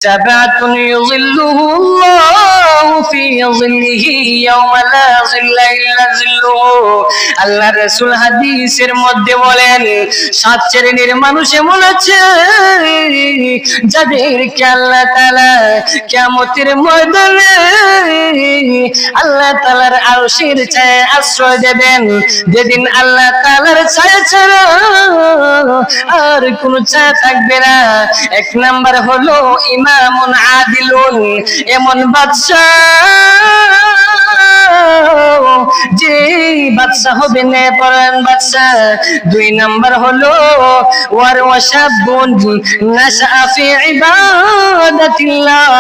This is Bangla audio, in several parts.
سبعة يظلهم الله في ظله يوم لا ظل إلا ظله আল্লাহ রাসূল হাদিসের মধ্যে বলেন, 7 শ্রেণীর মানুষ এমন আছে যাদেরকে আল্লাহ তাআলা কিয়ামতের ময়দানে আল্লাহ তাআলার আরশের ছায়ায় আশ্রয় দেবেন, যেদিন আল্লাহ তাআলার ছায়া ছাড়া আর কোনো ছায়া থাকবে না। 1 নাম্বার হলো ইমামুন আদিলুন, এমন বাদশা যে বাদশা হবে নেপরায়ণ বাদশা। 2 নাম্বার হলো ওয়াশাবুন নাশা ফি ইবাদাতিল্লাহ,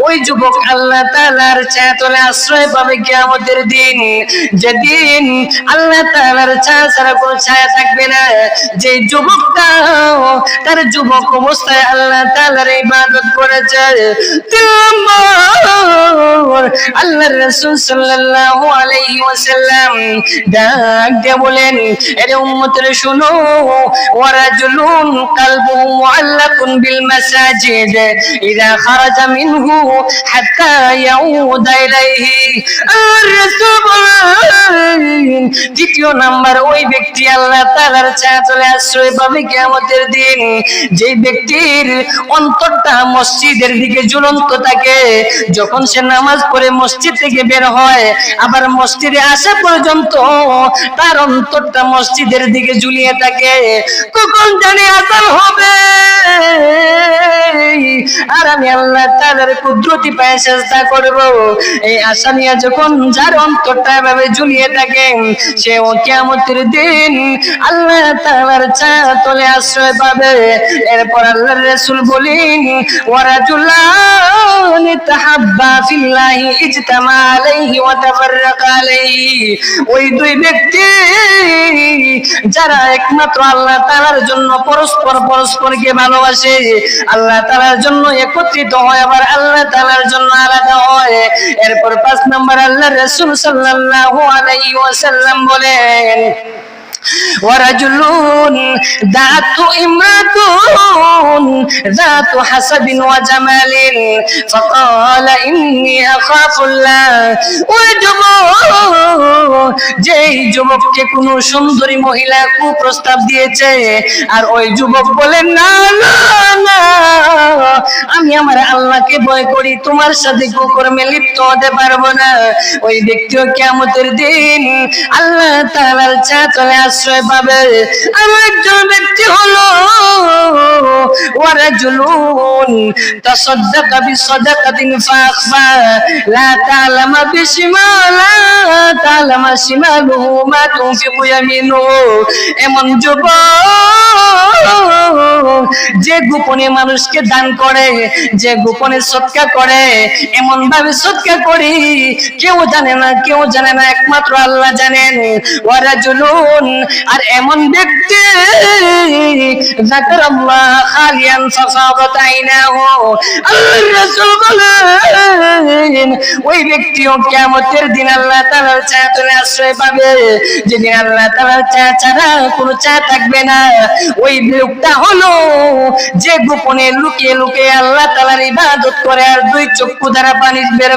ওই যুবক আল্লাহ তাআলার ছায়াতলে আশ্রয় পাবে কিয়ামতের দিন, যেদিন আল্লাহ তাআলার ছায়া ছাড়া কোনো ছায়া থাকবে না। যে যুবকটা তার যুবক অবস্থায় আল্লাহ তাআলার ইবাদত করেছে। 3 নম্বর আল্লাহর রাসূল সাল্লাল্লাহু আলাইহি ওয়াসাল্লাম ডাক দিয়ে বলেন, এরে উম্মতের শুনো, ওয়ারাজুলুন কালবুহু মুআল্লাকুন বিল মাসাজিদ ইযা খারাজা মিনহু হাত্তা ইয়াউদা ইলাইহি। আর রাসূল বলেন, 3 নাম্বার ওই ব্যক্তি আল্লাহ তাআলার ছায়াতলে আশ্রয় পাবে কিয়ামতের দিন, যে ব্যক্তির অন্তরটা মসজিদের দিকে ঝুলন্ত থাকে, যখন সে নামাজ পড়ে মসজিদ থেকে বের হয় আবার মসজিদে আসা পর্যন্ত তার অন্তরটা মসজিদের দিকে ঝুলিয়ে থাকে। কখন জানি আযান হবে আর আমি আল্লাহ তাআলার কুদরতি পায়ে সিজদা করব, এই আশা নিয়ে যখন যার অন্তরটা এভাবে ঝুলিয়ে থাকে, সে কিয়ামতের দিন আল্লাহ তাআলার ছায়াতলে আশ্রয় পাবে। এরপর আল্লাহর রাসূল বলেন, ওয়ারাজুলান তাহাব্বা ফিল্লাহি ইজতামা আলাইহি ওয়া তাফাররাকা আলাইহি, ওই 2 ব্যক্তি যারা একমাত্র আল্লাহ তাআলার জন্য পরস্পরকে ভালোবাসে, আল্লাহ তাআলার জন্য একত্রিত হয়, আবার আল্লাহ তাআলার জন্য আলাদা হয়। এরপর 5 নাম্বার আল্লাহর রাসূল সাল্লাল্লাহু আলাইহি ওয়াসাল্লাম বলেন, ওয়ারাজুলুন দাতু ইমরাতুন যাতু হাসাবিন ওয়া জামালিন ফাকালা ইন্নী আখাফুল্লাহ, ওই যুবক যেই যুবককে কোন সুন্দরী মহিলা কুপ্রস্তাব দিয়েছে আর ওই যুবক বলেন, না না না, আমি আমার আল্লাহকে ভয় করি, তোমার সাথে কুকর্মে লিপ্ত হতে পারবো না, ওই ব্যক্তিও কিয়ামতের দিন আল্লাহ তাআলার ছায়াতলে আশ্রয় পাবে। আর একজন ব্যক্তি হলো ওয়ারাজুলুন তাসাদদাকা বিসাদাকাতিন ফাখফা লা তা'লামা শিমালুহু মা তুনফিকু ইয়ামিনুহু, এমন যুবক যে গোপনে মানুষকে দান করে, যে গোপনে সদকা করে, এমন ভাবে সদকা করি কেউ জানে না, একমাত্র আল্লাহ জানেন। ওয়ারাজুলুন, আর এমন ব্যক্তি যাকারাল্লাহ খালিয়ান ফাফাদাত আইনাহু, আল্লাহর রাসূল বলেন, ওই ব্যক্তিও কিয়ামতের দিন আল্লাহ তাআলার ছায়াতলে আশ্রয় পাবে, যেদিন আল্লাহ তাআলার ছায়া ছাড়া কোনো ছায়া থাকবে না। ওই লোকটা হলো যে গোপনে লুকিয়ে লুকিয়ে আল্লাহ তাআলার ইবাদত করে আর 2 চক্ষু দ্বারা পানি বের